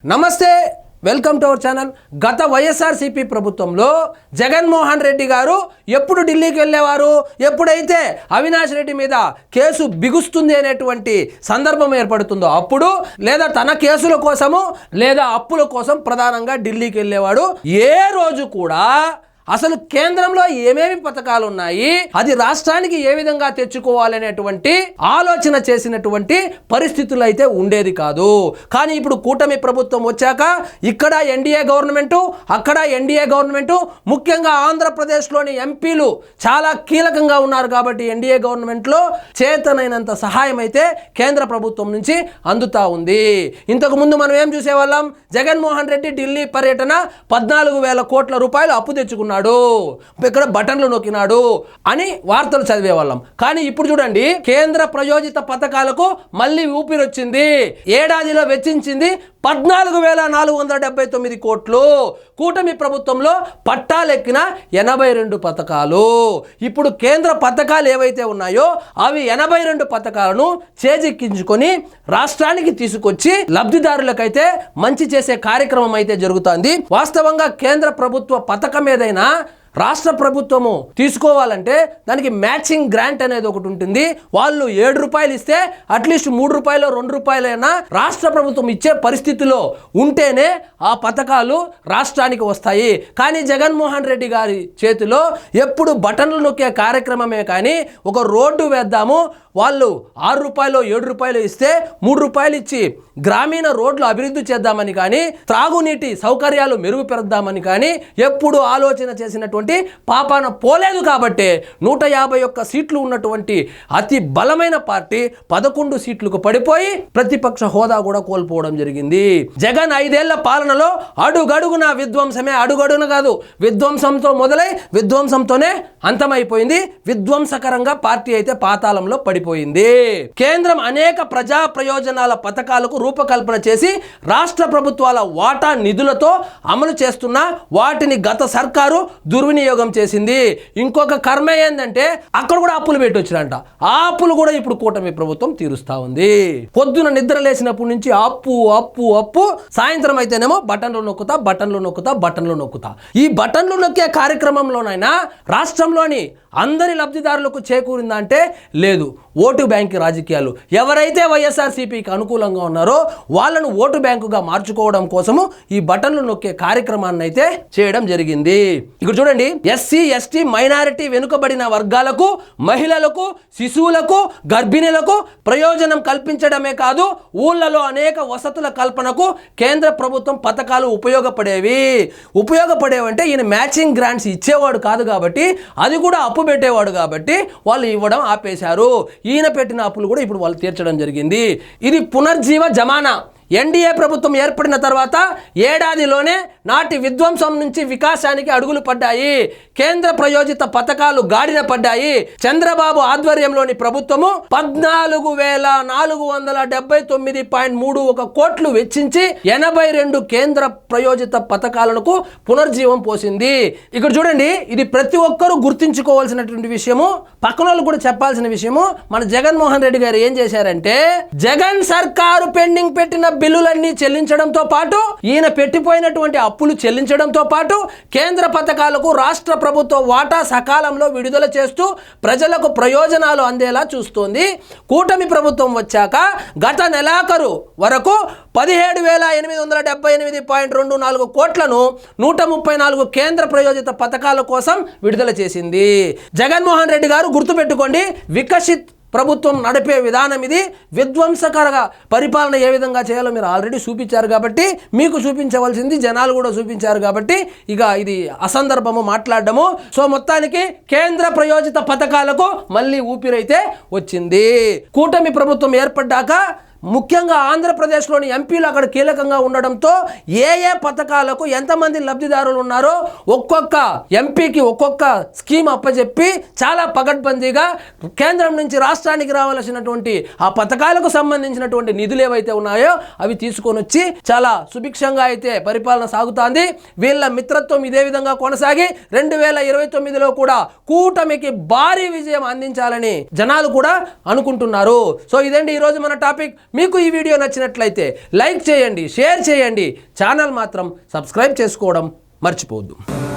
నమస్తే, welcome to our channel. గత వైఎస్ఆర్సీపీ ప్రభుత్వంలో జగన్మోహన్ రెడ్డి గారు ఎప్పుడు ఢిల్లీకి వెళ్ళేవారు, ఎప్పుడైతే అవినాష్ రెడ్డి మీద కేసు బిగుస్తుంది అనేటువంటి సందర్భం ఏర్పడుతుందో అప్పుడు, లేదా తన కేసుల కోసము లేదా అప్పుల కోసం ప్రధానంగా ఢిల్లీకి వెళ్ళేవాడు. ఏ రోజు కూడా అసలు కేంద్రంలో ఏమేమి పథకాలు ఉన్నాయి, అది రాష్ట్రానికి ఏ విధంగా తెచ్చుకోవాలనేటువంటి ఆలోచన చేసినటువంటి పరిస్థితులు అయితే ఉండేది కాదు. కానీ ఇప్పుడు కూటమి ప్రభుత్వం వచ్చాక ఇక్కడ ఎన్డీఏ గవర్నమెంటు, అక్కడ ఎన్డీఏ గవర్నమెంటు, ముఖ్యంగా ఆంధ్రప్రదేశ్లోని ఎంపీలు చాలా కీలకంగా ఉన్నారు కాబట్టి ఎన్డీఏ గవర్నమెంట్లో చేతనైనంత సహాయం అయితే కేంద్ర ప్రభుత్వం నుంచి అందుతా ఉంది. ఇంతకు ముందు మనం ఏం చూసేవాళ్ళం, జగన్మోహన్ రెడ్డి ఢిల్లీ పర్యటన 14,000 కోట్ల రూపాయలు అప్పు తెచ్చుకున్నాడు, ఇక్కడ బటన్లు నొక్కినాడు అని వార్తలు చదివేవాళ్ళం. కానీ ఇప్పుడు చూడండి, కేంద్ర ప్రయోజిత పథకాలకు మళ్ళీ ఊపిరొచ్చింది. ఏడాదిలో వెచ్చించింది 14,479 కోట్లు. కూటమి ప్రభుత్వంలో పట్టాలెక్కిన 82 పథకాలు. ఇప్పుడు కేంద్ర పథకాలు ఏవైతే ఉన్నాయో అవి 82 పథకాలను చేజిక్కించుకొని రాష్ట్రానికి తీసుకొచ్చి లబ్ధిదారులకైతే మంచి చేసే కార్యక్రమం అయితే జరుగుతుంది. వాస్తవంగా కేంద్ర ప్రభుత్వ పథకం ఏదైనా రాష్ట్ర ప్రభుత్వము తీసుకోవాలంటే దానికి మ్యాచింగ్ గ్రాంట్ అనేది ఒకటి ఉంటుంది. వాళ్ళు 7 రూపాయలు ఇస్తే అట్లీస్ట్ 3 రూపాయలు 2 రూపాయలైనా రాష్ట్ర ప్రభుత్వం ఇచ్చే పరిస్థితిలో ఉంటేనే ఆ పథకాలు రాష్ట్రానికి వస్తాయి. కానీ జగన్మోహన్ రెడ్డి గారి చేతిలో ఎప్పుడు బటన్లు నొక్కే కార్యక్రమమే కానీ ఒక రోడ్డు వేద్దాము, వాళ్ళు 6 రూపాయలు 7 రూపాయలు ఇస్తే 3 రూపాయలు ఇచ్చి గ్రామీణ రోడ్లు అభివృద్ధి చేద్దామని కానీ, త్రాగునీటి సౌకర్యాలు మెరుగుపరుద్దామని కానీ ఎప్పుడు ఆలోచన చేసినటువంటి పాపాన పోలేదు. కాబట్టి 151 సీట్లు ఉన్నటువంటి అతి బలమైన పార్టీ 11 సీట్లకు పడిపోయి ప్రతిపక్ష హోదా కూడా కోల్పోవడం జరిగింది. జగన్ 5 ఏళ్ల పాలనలో అడుగడుగున విధ్వంసమే, అడుగడుగున కాదు, విధ్వంసంతో మొదలై విధ్వంసంతోనే అంతమైపోయింది. విధ్వంసకరంగా పార్టీ అయితే పాతాళంలో పడిపోయింది. కేంద్రం అనేక ప్రజా ప్రయోజనాల పథకాలకు రూపకల్పన చేసి రాష్ట్ర ప్రభుత్వాల వాటా నిధులతో అమలు చేస్తున్న వాటిని గత సర్కారు దుర్వినియోగం చేసింది. ఇంకొక కర్మ ఏంటంటే అక్కడ కూడా అప్పులు పెట్టి వచ్చిరంట. ఆ అప్పులు కూడా ఇప్పుడు కూటమి ప్రభుత్వం తీరుస్తా ఉంది. పొద్దున నిద్ర లేచినప్పటి నుంచి అప్పు అప్పు అప్పు, సాయంత్రం అయితేనేమో బటన్లు నొక్కుతా బటన్లు నొక్కుతా బటన్లు నొక్కుతా. ఈ బటన్లు నొక్కే కార్యక్రమంలోనైనా రాష్ట్రంలోని అందరి లబ్ధిదారులకు చేకూరిందంటే లేదు. ఓటు బ్యాంకు రాజకీయాలు, ఎవరైతే వైఎస్ఆర్సీపీకి అనుకూలంగా ఉన్నారో వాళ్ళను ఓటు బ్యాంకుగా మార్చుకోవడం కోసము ఈ బటన్లు నొక్కే కార్యక్రమాన్ని అయితే చేయడం జరిగింది. ఇక్కడ చూడండి, ఎస్సీ ఎస్టీ మైనారిటీ వెనుకబడిన వర్గాలకు, మహిళలకు, శిశువులకు, గర్భిణీలకు ప్రయోజనం కల్పించడమే కాదు, ఊళ్ళలో అనేక వసతుల కల్పనకు కేంద్ర ప్రభుత్వం పథకాలు ఉపయోగపడేవంటే ఈయన మ్యాచింగ్ గ్రాంట్స్ ఇచ్చేవాడు కాదు కాబట్టి, అది కూడా అప్పు పెట్టేవాడు కాబట్టి వాళ్ళు ఇవ్వడం ఆపేశారు. ఈయన పెట్టిన అప్పులు కూడా ఇప్పుడు వాళ్ళు తీర్చడం జరిగింది. ఇది పునర్జీవ జమానా. ఎన్డీఏ ప్రభుత్వం ఏర్పడిన తర్వాత ఏడాదిలోనే నాటి విధ్వంసం నుంచి వికాసానికి అడుగులు పడ్డాయి. కేంద్ర ప్రయోజిత పథకాలు గాడిన పడ్డాయి. చంద్రబాబు ఆధ్వర్యంలోని ప్రభుత్వము 14,479.31 కోట్లు వెచ్చించి 82 కేంద్ర ప్రయోజిత పథకాలకు పునర్జీవం పోసింది. ఇక్కడ చూడండి, ఇది ప్రతి ఒక్కరూ గుర్తించుకోవాల్సినటువంటి విషయము, పక్కన వాళ్ళు కూడా చెప్పాల్సిన విషయము. మన జగన్మోహన్ రెడ్డి గారు ఏం చేశారంటే, జగన్ సర్కారు పెండింగ్ పెట్టిన బిల్లులన్నీ చెల్లించడంతో పాటు, ఈయన పెట్టిపోయినటువంటి అప్పులు చెల్లించడంతో పాటు, కేంద్ర పథకాలకు రాష్ట్ర ప్రభుత్వ వాటా సకాలంలో విడుదల చేస్తూ ప్రజలకు ప్రయోజనాలు అందేలా చూస్తోంది. కూటమి ప్రభుత్వం వచ్చాక గత నెలాఖరు వరకు 17,878.24 కోట్లను 134 కేంద్ర ప్రయోజిత పథకాల కోసం విడుదల చేసింది. జగన్మోహన్ రెడ్డి గారు గుర్తుపెట్టుకోండి, వికసిత్ ప్రభుత్వం నడిపే విధానం ఇది. విధ్వంసకరంగా పరిపాలన ఏ విధంగా చేయాలో మీరు ఆల్రెడీ చూపించారు కాబట్టి, మీకు చూపించవలసింది జనాలు కూడా చూపించారు కాబట్టి ఇక ఇది అసందర్భము మాట్లాడడము. సో మొత్తానికి కేంద్ర ప్రయోజిత పథకాలకు మళ్ళీ ఊపిరైతే వచ్చింది. కూటమి ప్రభుత్వం ఏర్పడ్డాక ముఖ్యంగా ఆంధ్రప్రదేశ్లోని ఎంపీలు అక్కడ కీలకంగా ఉండడంతో ఏ పథకాలకు ఎంతమంది లబ్ధిదారులు ఉన్నారో ఒక్కొక్క ఎంపీకి ఒక్కొక్క స్కీమ్ అప్పచెప్పి చాలా పగడ్బందీగా కేంద్రం నుంచి రాష్ట్రానికి రావాల్సినటువంటి ఆ పథకాలకు సంబంధించినటువంటి నిధులు ఏవైతే ఉన్నాయో అవి తీసుకొని వచ్చి చాలా సుభిక్షంగా అయితే పరిపాలన సాగుతోంది. వీళ్ళ మిత్రత్వం ఇదే విధంగా కొనసాగి 2029లో కూడా కూటమికి భారీ విజయం అందించాలని జనాలు కూడా అనుకుంటున్నారు. సో ఇదండి ఈరోజు మన టాపిక్. మీకు ఈ వీడియో నచ్చినట్లయితే లైక్ చేయండి, షేర్ చేయండి, ఛానల్ మాత్రం సబ్స్క్రైబ్ చేసుకోవడం మర్చిపోవద్దు.